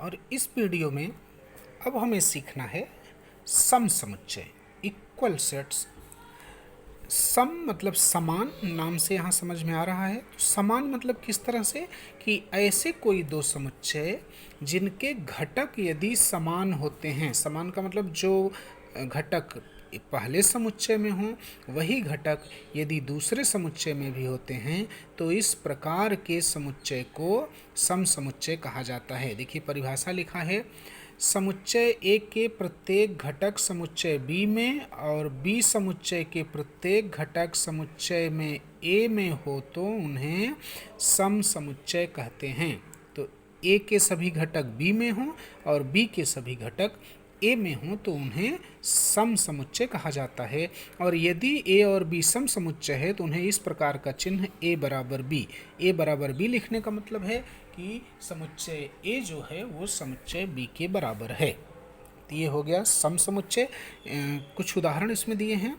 और इस वीडियो में अब हमें सीखना है सम समुच्चय, इक्वल सेट्स। सम मतलब समान, नाम से यहाँ समझ में आ रहा है। तो समान मतलब किस तरह से कि ऐसे कोई दो समुच्चय जिनके घटक यदि समान होते हैं। समान का मतलब जो घटक पहले समुच्चय में हों वही घटक यदि दूसरे समुच्चय में भी होते हैं तो इस प्रकार के समुच्चय को सम समुच्चय कहा जाता है। देखिए परिभाषा लिखा है, समुच्चय ए के प्रत्येक घटक समुच्चय बी में और बी समुच्चय के प्रत्येक घटक समुच्चय में ए में हो तो उन्हें सम समुच्चय कहते हैं। तो ए के सभी घटक बी में हों और बी के सभी घटक ए में हों तो उन्हें सम समुच्चय कहा जाता है। और यदि ए और बी सम समुच्चय है तो उन्हें इस प्रकार का चिन्ह ए बराबर बी, ए बराबर बी लिखने का मतलब है कि समुच्चय ए जो है वो समुच्चय बी के बराबर है। तो ये हो गया सम समुच्चय। कुछ उदाहरण इसमें दिए हैं।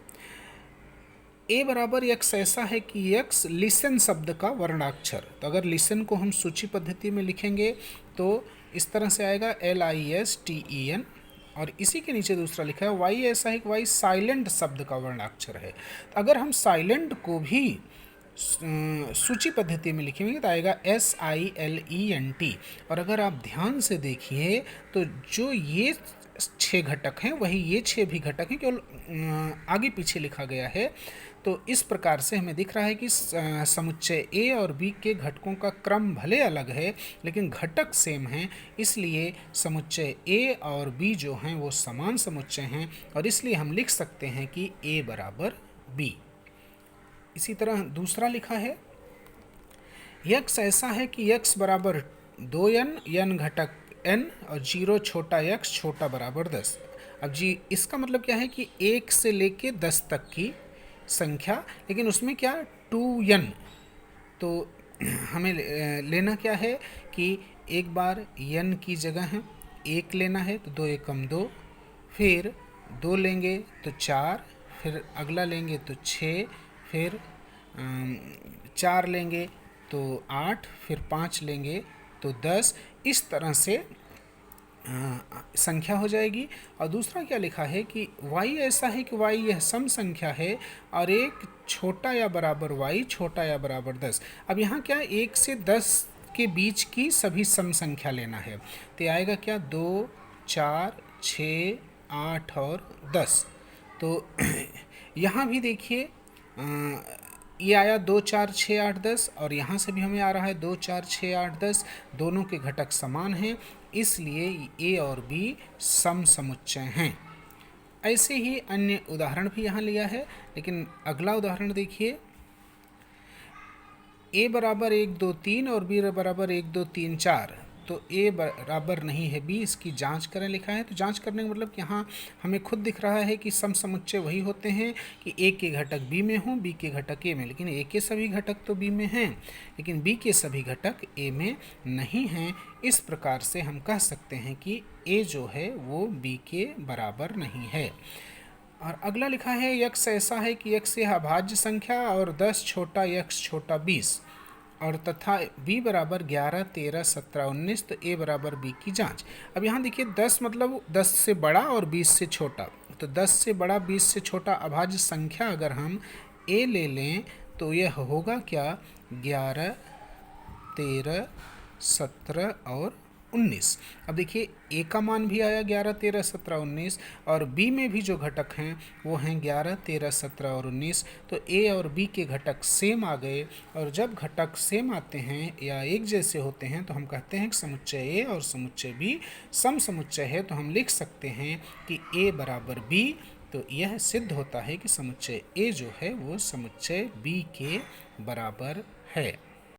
ए बराबर यक्स ऐसा है कि यक्स लिसन शब्द का वर्णाक्षर। तो अगर लिसन को हम सूची पद्धति में लिखेंगे तो इस तरह से आएगा LISTEN, और इसी के नीचे दूसरा लिखा है वाई ऐसा है कि वाई साइलेंट शब्द का वर्णाक्षर है। तो अगर हम साइलेंट को भी सूची पद्धति में लिखेंगे तो आएगा SILENT। और अगर आप ध्यान से देखिए तो जो ये 6 घटक हैं वही ये 6 भी घटक हैं, केवल आगे पीछे लिखा गया है। तो इस प्रकार से हमें दिख रहा है कि समुच्चय ए और बी के घटकों का क्रम भले अलग है लेकिन घटक सेम हैं, इसलिए समुच्चय ए और बी जो हैं वो समान समुच्चय हैं और इसलिए हम लिख सकते हैं कि ए बराबर बी। इसी तरह दूसरा लिखा है, यक्स ऐसा है कि यक्स बराबर 2n, n घटक n और 0 छोटा यक्स छोटा बराबर 10। अब जी इसका मतलब क्या है कि 1 से लेके 10 तक की संख्या, लेकिन उसमें क्या 2n। तो हमें लेना क्या है कि एक बार n की जगह है 1 लेना है तो 2 एकम 2, फिर 2 लेंगे तो 4, फिर अगला लेंगे तो 6, फिर 4 लेंगे तो 8, फिर 5 लेंगे तो 10। इस तरह से संख्या हो जाएगी। और दूसरा क्या लिखा है कि y ऐसा है कि y यह सम संख्या है और एक छोटा या बराबर y छोटा या बराबर 10। अब यहाँ क्या 1 से 10 के बीच की सभी सम संख्या लेना है तो आएगा क्या 2, 4, 6, 8 और 10। तो यहाँ भी देखिए ये आया 2, 4, 6, 8, 10 और यहाँ से भी हमें आ रहा है 2, 4, 6, 8, 10। दोनों के घटक समान हैं इसलिए ए और बी सम समुच्चय हैं। ऐसे ही अन्य उदाहरण भी यहाँ लिया है, लेकिन अगला उदाहरण देखिए, ए बराबर 1, 2, 3 और बी बराबर 1, 2, 3, 4। तो ए बराबर नहीं है बी, इसकी जांच करें लिखा है। तो जांच करने का मतलब यहाँ हमें खुद दिख रहा है कि सम समुच्चय वही होते हैं कि ए के घटक बी में हों, बी के घटक ए में। लेकिन ए के सभी घटक तो बी में हैं लेकिन बी के सभी घटक ए में नहीं हैं। इस प्रकार से हम कह सकते हैं कि ए जो है वो बी के बराबर नहीं है। और अगला लिखा है यक्स ऐसा है कि यक्स यह अभाज्य संख्या और 10 छोटा यक्स छोटा 20 और तथा b बराबर 11, 13, 17, 19। तो a बराबर b की जांच। अब यहाँ देखिए 10 मतलब 10 से बड़ा और 20 से छोटा। तो 10 से बड़ा 20 से छोटा अभाज्य संख्या अगर हम a ले लें तो यह होगा क्या 11, 13, 17 और 19। अब देखिए ए का मान भी आया 11, 13, 17, 19 और बी में भी जो घटक हैं वो हैं 11, 13, 17 और 19। तो ए और बी के घटक सेम आ गए और जब घटक सेम आते हैं या एक जैसे होते हैं तो हम कहते हैं कि समुच्चय ए और समुच्चय बी सम समुच्चय है। तो हम लिख सकते हैं कि ए बराबर बी। तो यह सिद्ध होता है कि समुच्चय ए जो है वो समुच्चय बी के बराबर है।